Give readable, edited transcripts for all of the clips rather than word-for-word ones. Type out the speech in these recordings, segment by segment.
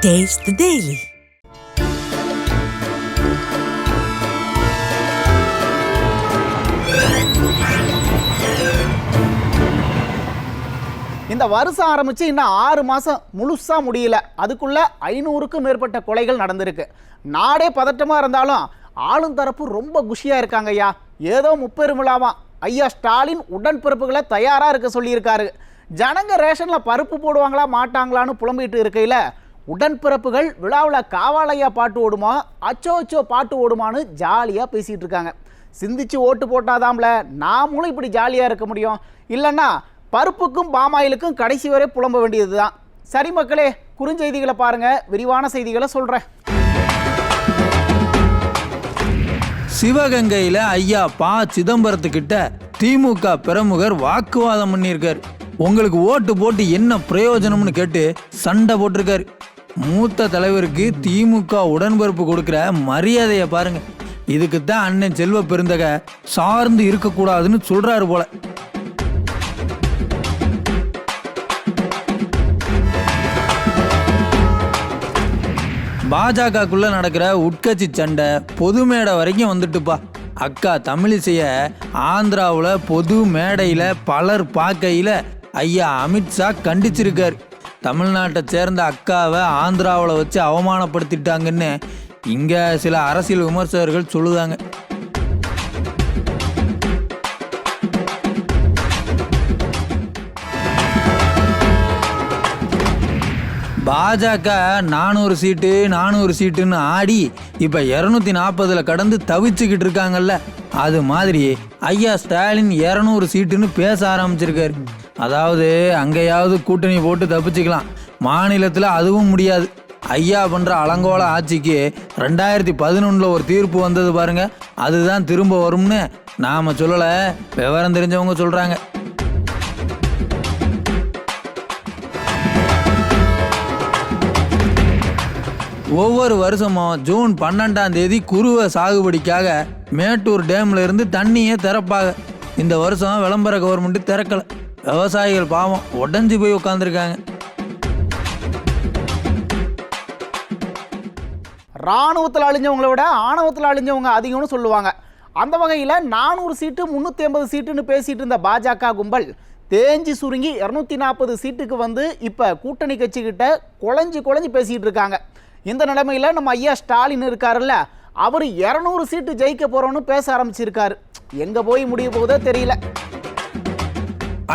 Taste the Daily. இந்த வருஷம் ஆரம்பிச்சு இன்னும் 6 மாசம் முழுசா முடியல. அதுக்குள்ள 500க்கும் மேற்பட்ட கொலைகள் நடந்திருக்கு. நாடே பதட்டமா இருந்தாலும் ஆளும் தரப்பு ரொம்ப குஷியா இருக்காங்க ஐயா. ஏதோ முப்பெருமிழாவா ஐயா ஸ்டாலின் உடன்பிறப்புகளை தயாரா இருக்க சொல்லியிருக்காரு. ஜனங்க ரேஷன்ல பருப்பு போடுவாங்களா மாட்டாங்களான்னு புலம்பிட்டு இருக்கையில உடன்பிறப்புகள் விழாவில் காவாலையா பாட்டு ஓடுமா அச்சோ அச்சோ பாட்டு ஓடுமான்னு ஜாலியாக பேசிகிட்டு இருக்காங்க. சிந்திச்சு ஓட்டு போட்டாதாம்ல நாமளும் இப்படி ஜாலியாக இருக்க முடியும். இல்லைன்னா பருப்புக்கும் பாமாயிலுக்கும் கடைசி வரை புலம்ப வேண்டியது தான். சரி மக்களே, குறுஞ்செய்திகளை பாருங்கள், விரிவான செய்திகளை சொல்கிறேன். சிவகங்கையில் ஐயா ப. சிதம்பரத்துக்கிட்ட திமுக பிரமுகர் வாக்குவாதம் பண்ணியிருக்கார். உங்களுக்கு ஓட்டு போட்டு என்ன பிரயோஜனம்னு கேட்டு சண்டை போட்டிருக்காரு. மூத்த தலைவருக்கு திமுக உடன்பிறப்பு கொடுக்குற மரியாதையை பாருங்க. இதுக்குத்தான் அண்ணன் செல்வ பெருந்தகை சார்ந்து இருக்கக்கூடாதுன்னு சொல்றாரு போல. பாஜகக்குள்ள நடக்கிற உட்கட்சி சண்டை பொது மேடை வரைக்கும் வந்துட்டுப்பா. அக்கா தமிழிசைய ஆந்திராவில் பொது மேடையில் பலர் பார்க்கையில் ஐயா அமித்ஷா கண்டிச்சிருக்கார். தமிழ்நாட்டை சேர்ந்த அக்காவை ஆந்திராவில் வச்சு அவமானப்படுத்திட்டாங்கன்னு இங்கே சில அரசியல் விமர்சகர்கள் சொல்லுதாங்க. பாஜக 400 சீட்டு 400 சீட்டுன்னு ஆடி இப்போ 240 கடந்து தவிச்சுக்கிட்டு இருக்காங்கல்ல. அது மாதிரி ஐயா ஸ்டாலின் 200 சீட்டுன்னு பேச ஆரம்பிச்சிருக்காரு. அதாவது அங்கேயாவது கூட்டணி போட்டு தப்பிச்சுக்கலாம், மாநிலத்தில் அதுவும் முடியாது. ஐயா பண்ணுற அலங்கோல ஆட்சிக்கு 2011 ஒரு தீர்ப்பு வந்தது பாருங்க, அதுதான் திரும்ப வரும்னு நாம் சொல்லலை, விவரம் தெரிஞ்சவங்க சொல்கிறாங்க. ஒவ்வொரு வருஷமும் ஜூன் 12ஆம் தேதி குருவை சாகுபடிக்காக மேட்டூர் டேம்ல இருந்து தண்ணியே திறப்பாங்க. இந்த வருஷம் விளம்பர கவர்மெண்ட் திறக்கலை. விவசாயிகள் பாவம் உடஞ்சி போய் உட்காந்துருக்காங்க. இராணுவத்தில் அழிஞ்சவங்களை விட ஆணவத்தில் அழிஞ்சவங்க அதிகம்னு சொல்லுவாங்க. அந்த வகையில் 400 சீட்டு 380 சீட்டுன்னு பேசிட்டு இருந்த பாஜக கும்பல் தேஞ்சி சுருங்கி 240 சீட்டுக்கு வந்து இப்போ கூட்டணி கட்சிக்கிட்ட குழஞ்சி பேசிகிட்டு இருக்காங்க. இந்த நிலைமையில் நம்ம ஐயா ஸ்டாலின் இருக்காருல்ல, அவர் 200 சீட்டு ஜெயிக்க போகிறோன்னு பேச ஆரம்பிச்சிருக்காரு. எங்கே போய் முடிய போதோ தெரியல.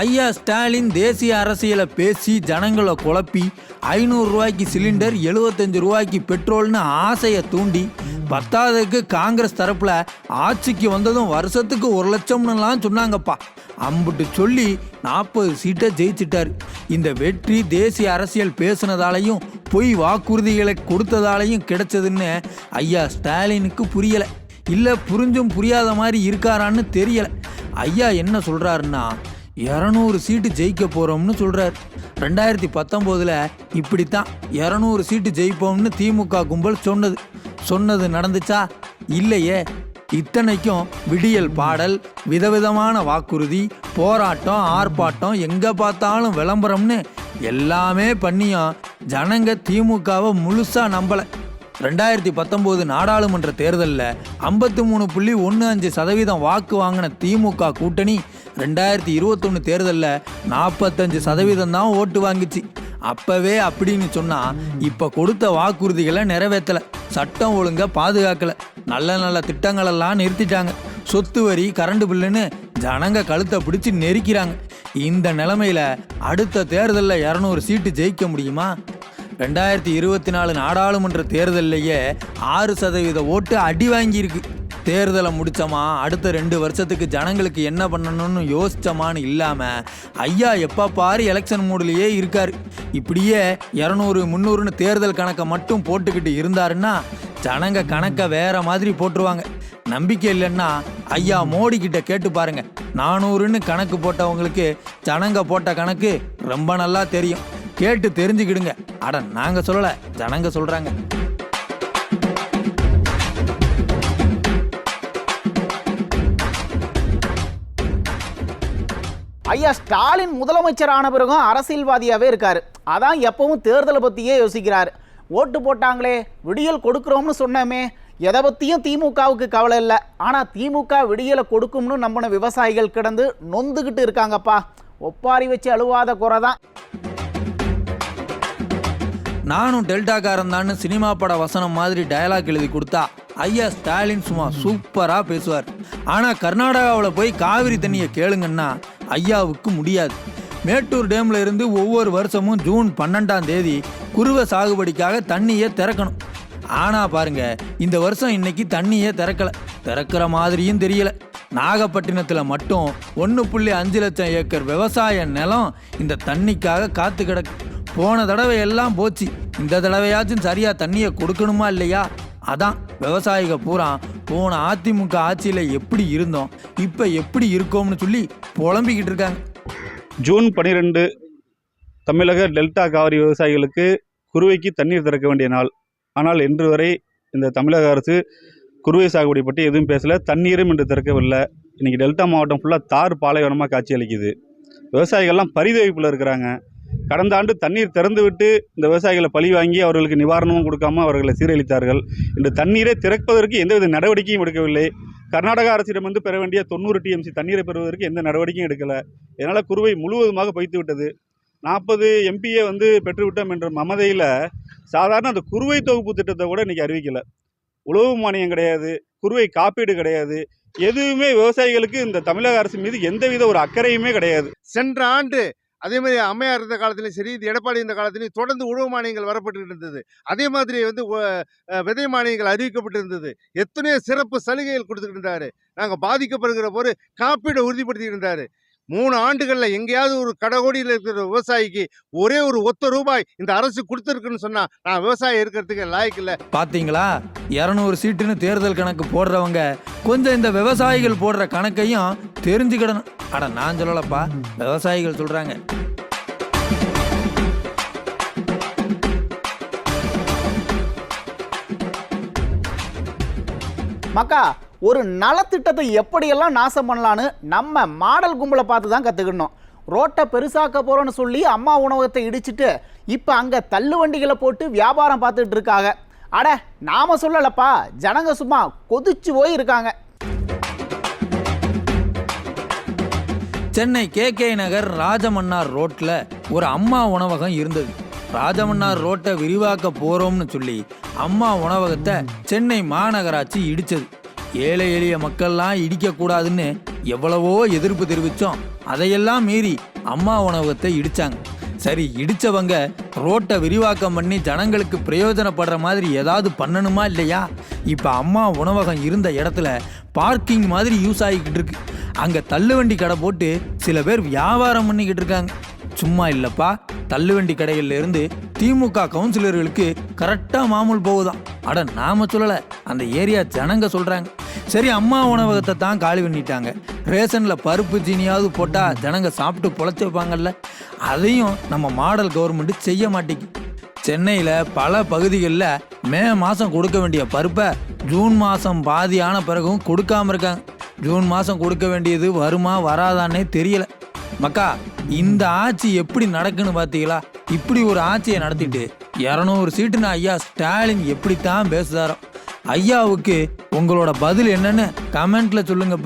ஐயா ஸ்டாலின் தேசிய அரசியலை பேசி ஜனங்களை குழப்பி 500 ரூபாய்க்கு சிலிண்டர் 75 ரூபாய்க்கு பெட்ரோல்னு ஆசையை தூண்டி 10ஆவதுக்கு காங்கிரஸ் தரப்புல ஆட்சிக்கு வந்ததும் வருஷத்துக்கு 1 லட்சம்னுலாம் சொன்னாங்கப்பா. அம்புட்டு சொல்லி 40 சீட்டை ஜெயிச்சிட்டாரு. இந்த வெற்றி தேசிய அரசியல் பேசுனதாலையும் பொய் வாக்குறுதிகளை கொடுத்ததாலையும் கிடைச்சதுன்னு ஐயா ஸ்டாலினுக்கு புரியலை. இல்லை புரிஞ்சும் புரியாத மாதிரி இருக்காரான்னு தெரியலை. ஐயா என்ன சொல்கிறாருன்னா 200 சீட்டு ஜெயிக்க போகிறோம்னு சொல்கிறார். 2019 இப்படித்தான் 200 சீட்டு ஜெயிப்போம்னு திமுக கும்பல் சொன்னது நடந்துச்சா? இல்லையே. இத்தனைக்கும் விடியல் பாடல், விதவிதமான வாக்குறுதி, போராட்டம், ஆர்ப்பாட்டம், எங்கே பார்த்தாலும் விளம்பரம்னு எல்லாமே பண்ணியும் ஜனங்க திமுகவை முழுசாக நம்பலை. 2019 நாடாளுமன்ற தேர்தலில் 53.15% வாக்கு வாங்கின திமுக கூட்டணி 2021 தேர்தலில் 45% தான் ஓட்டு வாங்கிச்சு. அப்பவே அப்படின்னு சொன்னால் இப்போ கொடுத்த வாக்குறுதிகளை நிறைவேற்றலை, சட்டம் ஒழுங்கை பாதுகாக்கலை, நல்ல திட்டங்களெல்லாம் நிறுத்திட்டாங்க, சொத்து வரி கரண்ட் பில்லுன்னு ஜனங்க கழுத்தை பிடிச்சி நெரிக்கிறாங்க. இந்த நிலைமையில் அடுத்த தேர்தலில் 200 சீட்டு ஜெயிக்க முடியுமா? 2024 நாடாளுமன்ற தேர்தலையே 6% ஓட்டு அடி வாங்கியிருக்கு. தேர்தலை முடித்தோமா அடுத்த 2 வருஷத்துக்கு ஜனங்களுக்கு என்ன பண்ணணும்னு யோசித்தோமான்னு இல்லாமல் ஐயா எப்போ பாரு எலெக்ஷன் மூட்லேயே இருக்கார். இப்படியே 200 300ன்னு தேர்தல் கணக்கை மட்டும் போட்டுக்கிட்டு இருந்தாருன்னா ஜனங்க கணக்கை வேற மாதிரி போட்டுருவாங்க. நம்பிக்கை இல்லைன்னா ஐயா மோடி கிட்ட கேட்டு பாருங்க. 400ன்னு கணக்கு போட்டவங்களுக்கு ஜனங்க போட்ட கணக்கு ரொம்ப நல்லா தெரியும். கேட்டு தெரிஞ்சுக்கிடுங்க. அட நாங்கள் சொல்லலை, ஜனங்க சொல்கிறாங்க. ஐயா ஸ்டாலின் முதலமைச்சர் ஆன பிறகும் அரசியல்வாதியாகவே இருக்கார். அதான் எப்பவும் தேர்தலை பற்றியே யோசிக்கிறார். ஓட்டு போட்டாங்களே, விடியல் கொடுக்குறோம்னு சொன்னோமே, எதை பற்றியும் திமுகவுக்கு கவலை இல்லை. ஆனால் திமுக விடியலை கொடுக்கும்னு நம்பின விவசாயிகள் கிடந்து நொந்துக்கிட்டு இருக்காங்கப்பா. ஒப்பாரி வச்சு அழுவாத குறை தான். நானும் டெல்டாக்காரன் தான் சினிமா பட வசனம் மாதிரி டயலாக் எழுதி கொடுத்தா ஐயா ஸ்டாலின் சும்மா சூப்பராக பேசுவார். ஆனால் கர்நாடகாவில் போய் காவிரி தண்ணியை கேளுங்கன்னா ஐயாவுக்கு முடியாது. மேட்டூர் டேமில் இருந்து ஒவ்வொரு வருஷமும் ஜூன் 12ஆம் தேதி குறுவை சாகுபடிக்காக தண்ணியை திறக்கணும். ஆனால் பாருங்க, இந்த வருஷம் இன்னைக்கு தண்ணியே திறக்கிற மாதிரியும் தெரியல. நாகப்பட்டினத்தில் மட்டும் 1.5 லட்சம் ஏக்கர் விவசாய நிலம் இந்த தண்ணிக்காக காத்து கிடக்கு. போன தடவை எல்லாம் போச்சு, இந்த தடவையாச்சும் சரியா தண்ணியை கொடுக்கணுமா இல்லையா? அதான் விவசாயிக பூரா போன அதிமுக ஆட்சியில் எப்படி இருந்தோம், இப்போ எப்படி இருக்கோம்னு சொல்லி புலம்பிக்கிட்டு இருக்காங்க. ஜூன் 12 தமிழக டெல்டா காவிரி விவசாயிகளுக்கு குறுவைக்கு தண்ணீர் திறக்க வேண்டிய நாள். ஆனால் இன்று வரை இந்த தமிழக அரசு குறுவை சாகுபடி பற்றி எதுவும் பேசலை, தண்ணீரும் இன்று திறக்கவில்லை. இன்றைக்கி டெல்டா மாவட்டம் ஃபுல்லாக தார் பாலைவனமாக காட்சி அளிக்குது. விவசாயிகள்லாம் பரிதவிப்பில் இருக்கிறாங்க. கடந்த ஆண்டு தண்ணீர் திறந்து விட்டு இந்த விவசாயிகளை பழி வாங்கி அவர்களுக்கு நிவாரணமும் கொடுக்காம அவர்களை சீரழித்தார்கள். இன்று தண்ணீரை திறப்பதற்கு எந்தவித நடவடிக்கையும் எடுக்கவில்லை. கர்நாடக அரசிடமிருந்து பெற வேண்டிய 90 TMC தண்ணீரை பெறுவதற்கு எந்த நடவடிக்கையும் எடுக்கலை. இதனால் குறுவை முழுவதுமாக பொய்த்து விட்டது. 40 MPயை பெற்றுவிட்டோம் என்ற மமதையில் சாதாரண அந்த குறுவை தொகுப்பு திட்டத்தை கூட இன்றைக்கி அறிவிக்கலை. உழவு மானியம் கிடையாது, குறுவை காப்பீடு கிடையாது, எதுவுமே விவசாயிகளுக்கு இந்த தமிழக அரசு மீது எந்தவித ஒரு அக்கறையுமே கிடையாது. சென்ற ஆண்டு அதே மாதிரி அம்மையார் இருந்த காலத்திலையும் சரி, இது எடப்பாடி இருந்த காலத்திலையும் தொடர்ந்து உழவு மானியங்கள் வரப்பட்டு இருந்தது. அதே மாதிரி விதை மானியங்கள் அறிவிக்கப்பட்டு இருந்தது. எத்தனையோ சிறப்பு சலுகைகள் கொடுத்துக்கிட்டு இருந்தாரு. நாங்கள் பாதிக்கப்படுகிற போது காப்பீடை உறுதிப்படுத்திட்டு இருந்தாரு. 3 ஆண்டுகளில் எங்கேயாவது ஒரு கடகோடியில் இருக்கிற விவசாயிக்கு ஒரே ஒரு ₹1 இந்த அரசு கொடுத்துருக்குன்னு சொன்னா நான் விவசாயம் இருக்கிறதுக்கு லாய்க்கு இல்லை. பார்த்தீங்களா, 200 சீட்டுன்னு தேர்தல் கணக்கு போடுறவங்க கொஞ்சம் இந்த விவசாயிகள் போடுற கணக்கையும் தெரிஞ்சுக்கிடணும். அட நான் சொல்லலப்பா, விவசாயிகள் சொல்றாங்க. மக்கா, ஒரு நலத்திட்டத்தை எப்படியெல்லாம் நாசம் பண்ணலான்னு நம்ம மாடல் கும்பலை பார்த்து தான் கற்றுக்கணும். ரோட்டை பெருசாக்க போகிறோன்னு சொல்லி அம்மா உணவகத்தை இடிச்சிட்டு இப்போ அங்கே தள்ளு வண்டிகளை போட்டு வியாபாரம் பார்த்துட்டு இருக்காங்க. அட நாம சொல்லலப்பா, ஜனங்க சும்மா கொதிச்சு போய் இருக்காங்க. சென்னை KK நகர் ராஜமன்னார் ரோட்டில் ஒரு அம்மா உணவகம் இருந்தது. ராஜமன்னார் ரோட்டை விரிவாக்க போகிறோம்னு சொல்லி அம்மா உணவகத்தை சென்னை மாநகராட்சி இடித்தது. ஏழை எளிய மக்கள்லாம் இடிக்கக்கூடாதுன்னு எவ்வளவோ எதிர்ப்பு தெரிவித்தோம். அதையெல்லாம் மீறி அம்மா உணவகத்தை இடித்தாங்க. சரி, இடித்தவங்க ரோட்டை விரிவாக்கம் பண்ணி ஜனங்களுக்கு பிரயோஜனப்படுற மாதிரி ஏதாவது பண்ணணுமா இல்லையா? இப்போ அம்மா உணவகம் இருந்த இடத்துல பார்க்கிங் மாதிரி யூஸ் ஆகிக்கிட்டு இருக்கு. அங்கே தள்ளுவண்டி கடை போட்டு சில பேர் வியாபாரம் பண்ணிக்கிட்டு இருக்காங்க. சும்மா இல்லைப்பா, தள்ளுவண்டி கடைகளில் இருந்து திமுக கவுன்சிலர்களுக்கு கரெக்டாக மாமூல் போகுதான். அட நாம சொல்லலை, அந்த ஏரியா ஜனங்க சொல்கிறாங்க. சரி, அம்மா உணவகத்தை தான் காலி பண்ணிட்டாங்க. ரேஷனில் பருப்பு சீனியாவது போட்டால் ஜனங்க சாப்பிட்டு பொழைச்சி வைப்பாங்கல்ல, அதையும் நம்ம மாடல் கவர்மெண்ட் செய்ய மாட்டேங்குது. சென்னையில் பல பகுதிகளில் மே மாதம் கொடுக்க வேண்டிய பருப்பை ஜூன் மாதம் பாதியான பிறகும் கொடுக்காம இருக்காங்க. ஜூன் மாதம் கொடுக்க வேண்டியது வருமா வராதான்னே தெரியல. மக்கா, இந்த ஆட்சி எப்படி நடக்குன்னு பார்த்தீங்களா? இப்படி ஒரு ஆட்சியை நடத்திட்டு 200 சீட்டுன்னு ஐயா ஸ்டாலின் எப்படித்தான் பேசுதாரோ. ஐயாவுக்கு உங்களோட பதில் என்னன்னு கமெண்ட்ல சொல்லுங்க.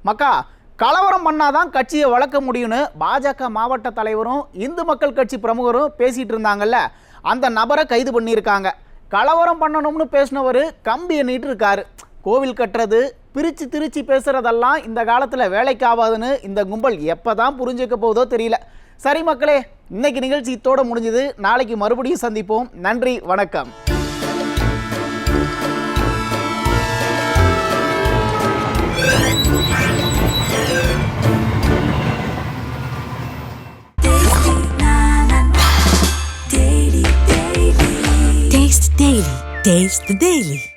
மக்கா, கலவரம் பண்ணாதான் கட்சியை வளர்க்க முடியும்னு பாஜக மாவட்ட தலைவரும் இந்து மக்கள் கட்சி பிரமுகரும் பேசிட்டு இருந்தாங்கல்ல, அந்த நபரை கைது பண்ணியிருக்காங்க. கலவரம் பண்ணணும்னு பேசினவர் கம்பியை நீட்டு இருக்காரு. கோவில் கட்டுறது, பிரித்து திருச்சி பேசுகிறதெல்லாம் இந்த காலத்தில் வேலைக்கு ஆகாதுன்னு இந்த கும்பல் எப்போ தான் புரிஞ்சுக்க போதோ தெரியல. சரி மக்களே, இன்னைக்கு நிகழ்ச்சி இத்தோட முடிஞ்சது. நாளைக்கு மறுபடியும் சந்திப்போம். நன்றி, வணக்கம். Taste the Daily.